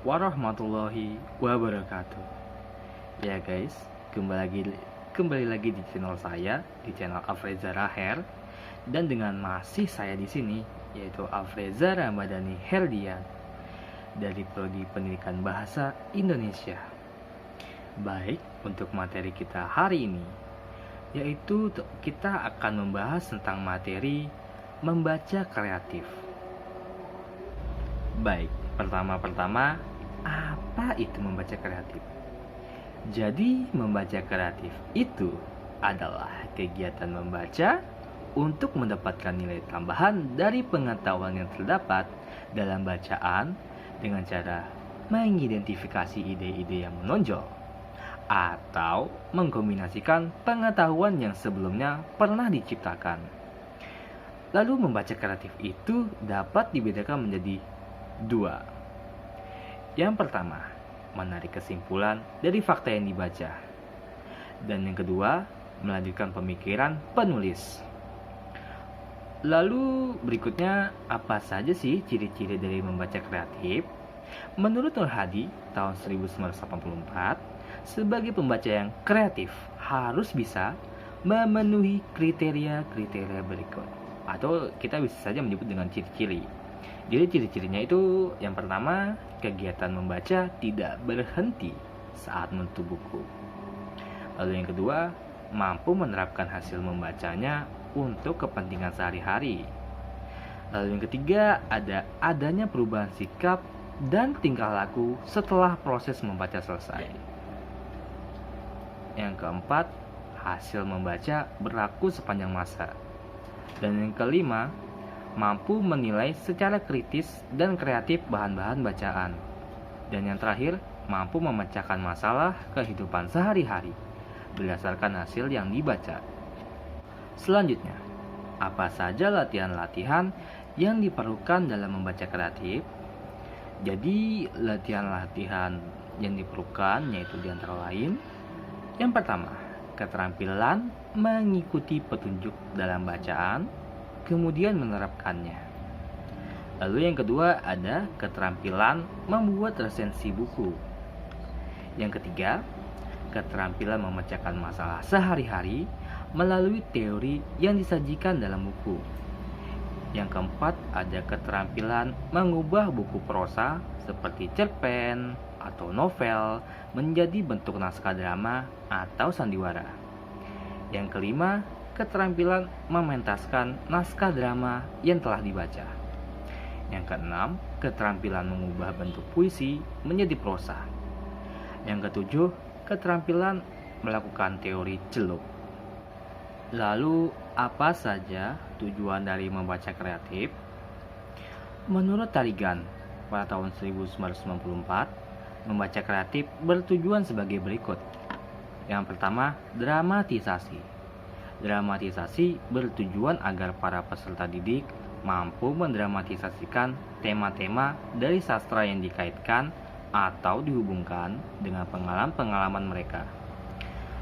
warahmatullahi wabarakatuh. Ya guys, kembali lagi di channel saya, di channel Afreza Raher, dan dengan masih saya di sini, yaitu Afreza Ramadhani Herdian dari Prodi Pendidikan Bahasa Indonesia. Baik, untuk materi kita hari ini, yaitu kita akan membahas tentang materi membaca kreatif. Baik, pertama-tama, apa itu membaca kreatif? Jadi, membaca kreatif itu adalah kegiatan membaca untuk mendapatkan nilai tambahan dari pengetahuan yang terdapat dalam bacaan dengan cara mengidentifikasi ide-ide yang menonjol atau mengkombinasikan pengetahuan yang sebelumnya pernah diciptakan. Lalu membaca kreatif itu dapat dibedakan menjadi dua. Yang pertama, menarik kesimpulan dari fakta yang dibaca. Dan yang kedua, melanjutkan pemikiran penulis. Lalu berikutnya, apa saja sih ciri-ciri dari membaca kreatif? Menurut Nur Hadi tahun 1984, sebagai pembaca yang kreatif harus bisa memenuhi kriteria-kriteria berikut. Atau kita bisa saja menyebut dengan ciri-ciri. Jadi ciri-cirinya itu yang pertama, kegiatan membaca tidak berhenti saat menutup buku. Lalu yang kedua, mampu menerapkan hasil membacanya untuk kepentingan sehari-hari. Lalu yang ketiga, adanya perubahan sikap dan tingkah laku setelah proses membaca selesai. Yang keempat, hasil membaca berlaku sepanjang masa. Dan yang kelima, mampu menilai secara kritis dan kreatif bahan-bahan bacaan. Dan yang terakhir, mampu memecahkan masalah kehidupan sehari-hari berdasarkan hasil yang dibaca. Selanjutnya, apa saja latihan-latihan yang diperlukan dalam membaca kreatif? Jadi, latihan-latihan yang diperlukan yaitu diantara lain, yang pertama, keterampilan mengikuti petunjuk dalam bacaan, kemudian menerapkannya. Lalu yang kedua ada keterampilan membuat resensi buku. Yang ketiga, keterampilan memecahkan masalah sehari-hari melalui teori yang disajikan dalam buku. Yang keempat ada keterampilan mengubah buku prosa seperti cerpen atau novel menjadi bentuk naskah drama atau sandiwara. Yang kelima, keterampilan mementaskan naskah drama yang telah dibaca. Yang keenam, keterampilan mengubah bentuk puisi menjadi prosa. Yang ketujuh, keterampilan melakukan teori celup. Lalu, apa saja tujuan dari membaca kreatif? Menurut Tarigan, pada tahun 1994, membaca kreatif bertujuan sebagai berikut. Yang pertama, dramatisasi. Dramatisasi bertujuan agar para peserta didik mampu mendramatisasikan tema-tema dari sastra yang dikaitkan atau dihubungkan dengan pengalaman-pengalaman mereka.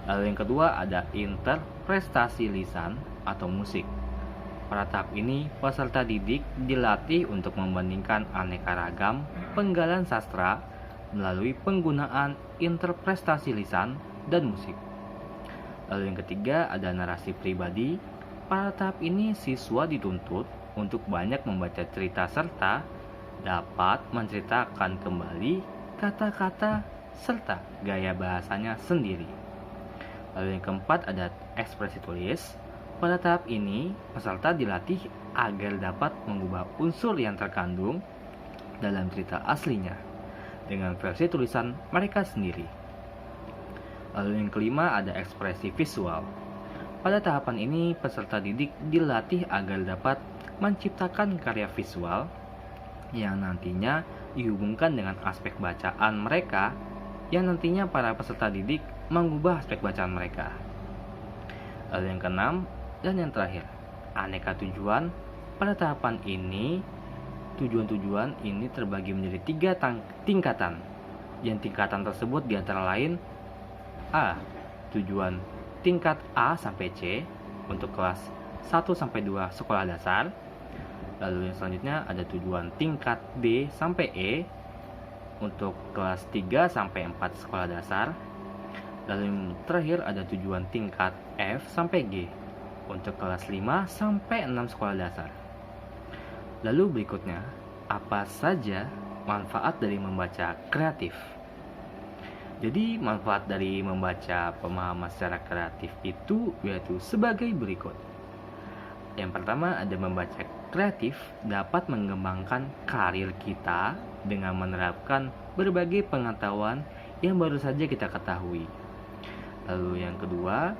Lalu yang kedua ada interpretasi lisan atau musik. Pada tahap ini, peserta didik dilatih untuk membandingkan aneka ragam penggalan sastra melalui penggunaan interpretasi lisan dan musik. Lalu yang ketiga ada narasi pribadi. Pada tahap ini siswa dituntut untuk banyak membaca cerita serta dapat menceritakan kembali kata-kata serta gaya bahasanya sendiri. Lalu yang keempat ada ekspresi tulis. Pada tahap ini peserta dilatih agar dapat mengubah unsur yang terkandung dalam cerita aslinya dengan versi tulisan mereka sendiri. Lalu yang kelima ada ekspresi visual. Pada tahapan ini peserta didik dilatih agar dapat menciptakan karya visual yang nantinya dihubungkan dengan aspek bacaan mereka, yang nantinya para peserta didik mengubah aspek bacaan mereka. Lalu yang keenam dan yang terakhir, aneka tujuan. Pada tahapan ini tujuan-tujuan ini terbagi menjadi 3 tingkatan. Yang tingkatan tersebut diantara lain A. Tujuan tingkat A sampai C untuk kelas 1 sampai 2 sekolah dasar. Lalu yang selanjutnya ada tujuan tingkat B sampai E untuk kelas 3 sampai 4 sekolah dasar. Lalu yang terakhir ada tujuan tingkat F sampai G untuk kelas 5 sampai 6 sekolah dasar. Lalu berikutnya, apa saja manfaat dari membaca kreatif? Jadi manfaat dari membaca pemahaman secara kreatif itu yaitu sebagai berikut. Yang pertama ada membaca kreatif dapat mengembangkan karir kita dengan menerapkan berbagai pengetahuan yang baru saja kita ketahui. Lalu yang kedua,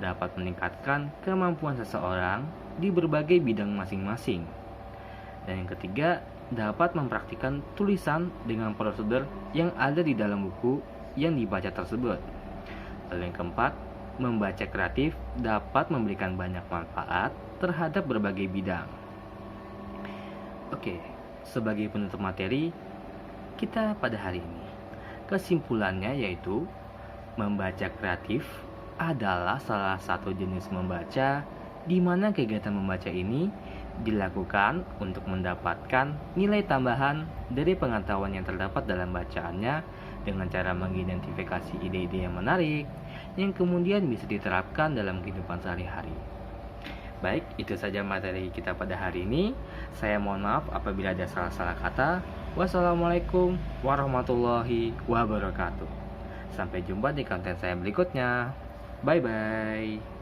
dapat meningkatkan kemampuan seseorang di berbagai bidang masing-masing. Dan yang ketiga, dapat mempraktikkan tulisan dengan prosedur yang ada di dalam buku yang dibaca tersebut. Lalu yang keempat, membaca kreatif dapat memberikan banyak manfaat terhadap berbagai bidang. Oke, sebagai penutup materi kita pada hari ini, kesimpulannya yaitu membaca kreatif adalah salah satu jenis membaca di mana kegiatan membaca ini dilakukan untuk mendapatkan nilai tambahan dari pengetahuan yang terdapat dalam bacaannya dengan cara mengidentifikasi ide-ide yang menarik yang kemudian bisa diterapkan dalam kehidupan sehari-hari. Baik, itu saja materi kita pada hari ini. Saya mohon maaf apabila ada salah-salah kata. Wassalamualaikum warahmatullahi wabarakatuh. Sampai jumpa di konten saya berikutnya. Bye-bye.